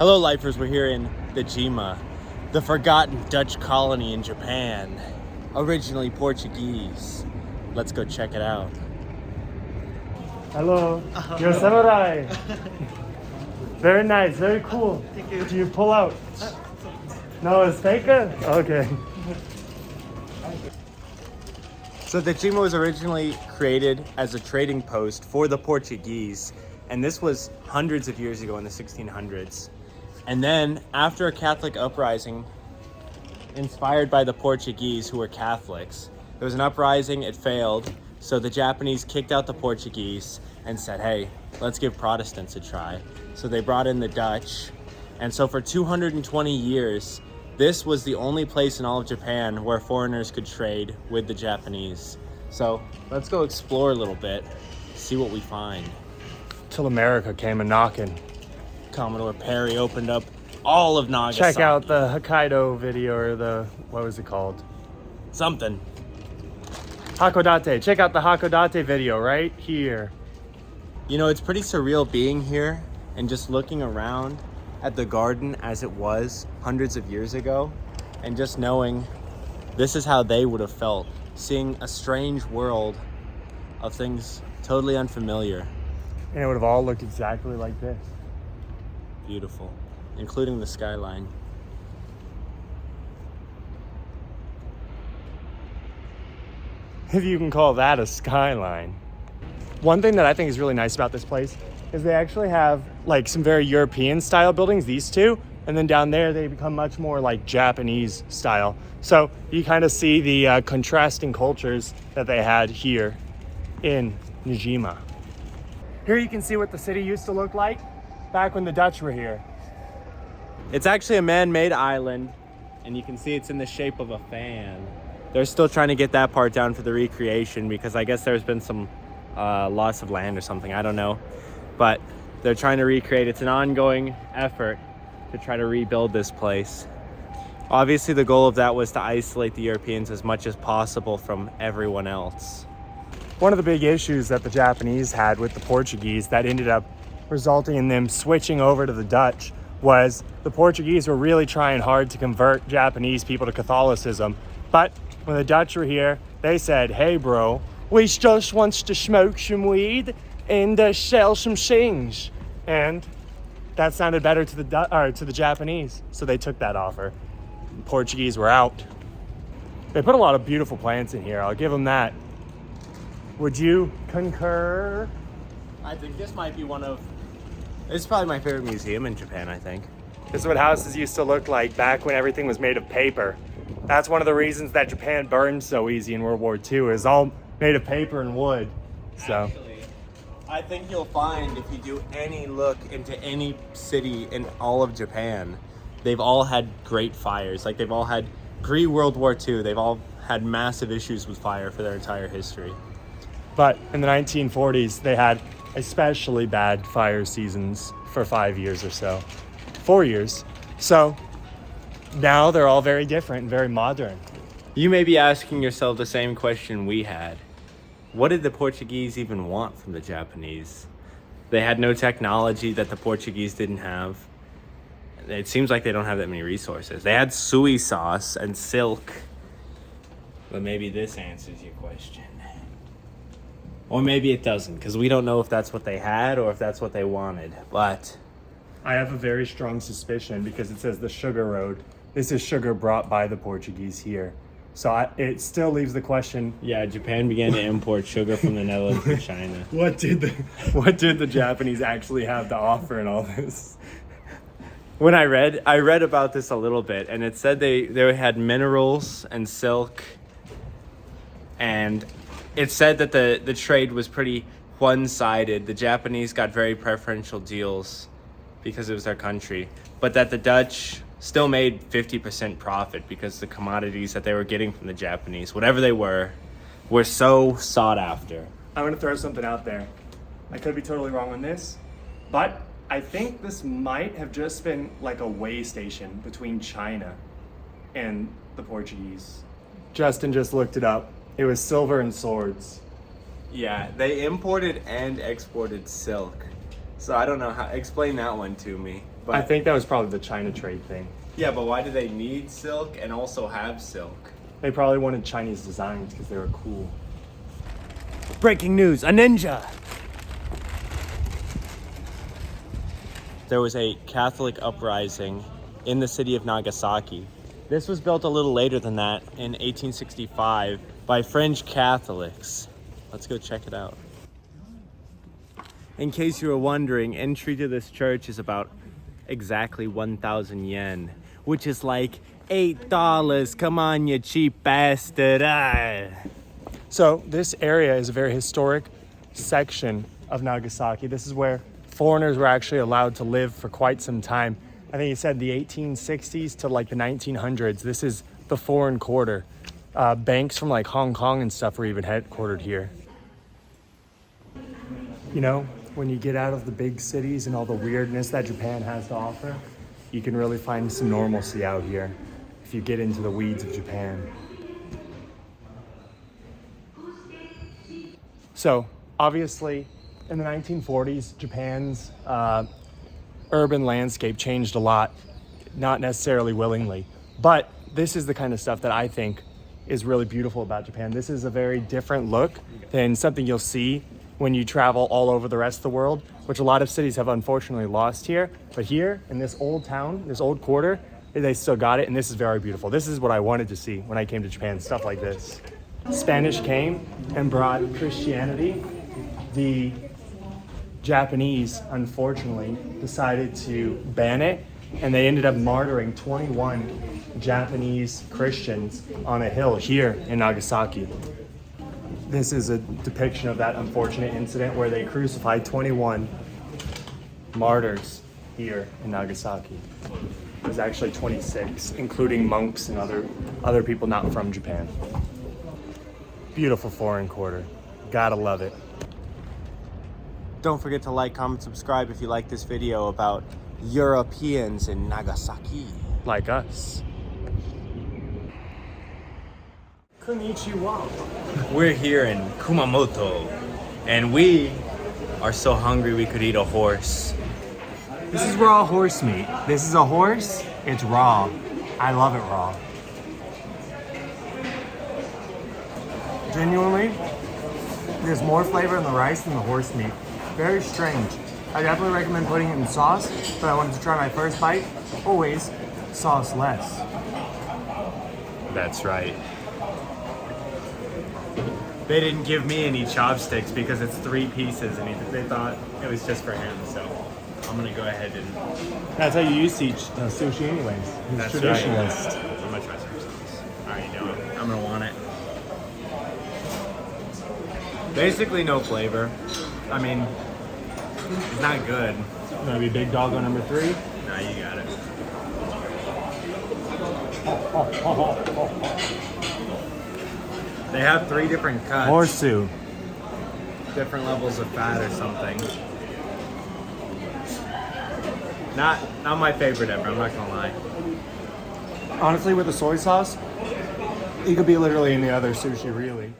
Hello lifers, we're here in Najima, the forgotten Dutch colony in Japan, originally Portuguese. Let's go check it out. Hello, you're a samurai. Very nice, very cool. Thank you. Do you pull out? No, it's fake? Okay. So Najima was originally created as a trading post for the Portuguese, and this was hundreds of years ago in the 1600s. And then after a Catholic uprising inspired by the Portuguese, who were Catholics, there was an uprising, it failed, so the Japanese kicked out the Portuguese and said, hey, let's give Protestants a try. So they brought in the Dutch, and so for 220 years, this was the only place in all of Japan where foreigners could trade with the Japanese. So let's go explore a little bit, see what we find. Till America came a knocking. Commodore Perry opened up all of Nagasaki. Check out the Hokkaido video, or the, what was it called? Something. Hakodate. Check out the Hakodate video right here. You know, it's pretty surreal being here and just looking around at the garden as it was hundreds of years ago, and just knowing this is how they would have felt, seeing a strange world of things totally unfamiliar. And it would have all looked exactly like this. Beautiful, including the skyline. If you can call that a skyline. One thing that I think is really nice about this place is they actually have like some very European style buildings, these two, and then down there they become much more like Japanese style. So you kind of see the contrasting cultures that they had here in Najima. Here you can see what the city used to look like back when the Dutch were here. It's actually a man-made island, and you can see it's in the shape of a fan. They're still trying to get that part down for the recreation because I guess there's been some loss of land or something, I don't know. But they're trying to recreate. It's an ongoing effort to try to rebuild this place. Obviously, the goal of that was to isolate the Europeans as much as possible from everyone else. One of the big issues that the Japanese had with the Portuguese that ended up resulting in them switching over to the Dutch was the Portuguese were really trying hard to convert Japanese people to Catholicism. But when the Dutch were here, they said, hey bro, we just wants to smoke some weed and sell some things. And that sounded better to the Japanese, so they took that offer. The Portuguese were out. They put a lot of beautiful plants in here, I'll give them that. Would you concur? I think this might be this is probably my favorite museum in Japan, I think. This is what houses used to look like back when everything was made of paper. That's one of the reasons that Japan burned so easy in World War II, is all made of paper and wood. So actually, I think you'll find if you do any look into any city in all of Japan, they've all had great fires. Like they've all had pre-World War II, they've all had massive issues with fire for their entire history. But in the 1940s, they had especially bad fire seasons for 5 years or so. 4 years. So now they're all very different and very modern. You may be asking yourself the same question we had. What did the Portuguese even want from the Japanese? They had no technology that the Portuguese didn't have. It seems like they don't have that many resources. They had soy sauce and silk. But maybe this answers your question. Or maybe it doesn't, because we don't know if that's what they had or if that's what they wanted. But I have a very strong suspicion because it says the Sugar Road. This is sugar brought by the Portuguese here. So it still leaves the question. yeah, Japan began to import sugar from the Netherlands and China. What did the Japanese actually have to offer in all this? When I read about this a little bit, and it said they had minerals and silk, and it said that the trade was pretty one-sided. The Japanese got very preferential deals because it was their country, but that the Dutch still made 50% profit because the commodities that they were getting from the Japanese, whatever they were so sought after. I'm going to throw something out there. I could be totally wrong on this, but I think this might have just been like a way station between China and the Portuguese. Justin just looked it up. It was silver and swords. Yeah, they imported and exported silk. So I don't know how, explain that one to me. But I think that was probably the China trade thing. yeah, but why do they need silk and also have silk? They probably wanted Chinese designs because they were cool. Breaking news, a ninja! There was a Catholic uprising in the city of Nagasaki. This was built a little later than that in 1865 by French Catholics. Let's go check it out. In case you were wondering, entry to this church is about exactly 1,000 yen, which is like $8. Come on, you cheap bastard. Ah. So this area is a very historic section of Nagasaki. This is where foreigners were actually allowed to live for quite some time. I think he said the 1860s to like the 1900s. This is the foreign quarter. Banks from like Hong Kong and stuff were even headquartered here. You know, when you get out of the big cities and all the weirdness that Japan has to offer, you can really find some normalcy out here if you get into the weeds of Japan. So, obviously, in the 1940s, Japan's urban landscape changed a lot, not necessarily willingly. But this is the kind of stuff that I think is really beautiful about Japan. This is a very different look than something you'll see when you travel all over the rest of the world, which a lot of cities have unfortunately lost here. But here, in this old town, this old quarter, they still got it, and this is very beautiful. This is what I wanted to see when I came to Japan, stuff like this. Spanish came and brought Christianity. The Japanese, unfortunately, decided to ban it, and they ended up martyring 21 Japanese Christians on a hill here in Nagasaki. This is a depiction of that unfortunate incident where they crucified 21 martyrs here in Nagasaki. It was actually 26, including monks and other people not from Japan. Beautiful foreign quarter. Gotta love it. Don't forget to like, comment, subscribe if you like this video about Europeans in Nagasaki. Like us. Konnichiwa. We're here in Kumamoto, and we are so hungry we could eat a horse. This is raw horse meat. This is a horse. It's raw. I love it raw. Genuinely, there's more flavor in the rice than the horse meat. Very strange. I definitely recommend putting it in sauce, but I wanted to try my first bite. Always sauce less. That's right. They didn't give me any chopsticks because it's 3 pieces, and they thought it was just for him, so I'm gonna go ahead and... That's how you use sushi anyways. He's That's traditionalist. right. I'm gonna try some sauce. I already know it. I'm gonna want it. Basically no flavor. I mean, it's not good. Gonna be big dog on number 3? Nah, you got it. They have 3 different cuts. Horseshoe. Different levels of fat or something. Not my favorite ever, I'm not gonna lie. Honestly, with the soy sauce, you could be literally any other sushi, really.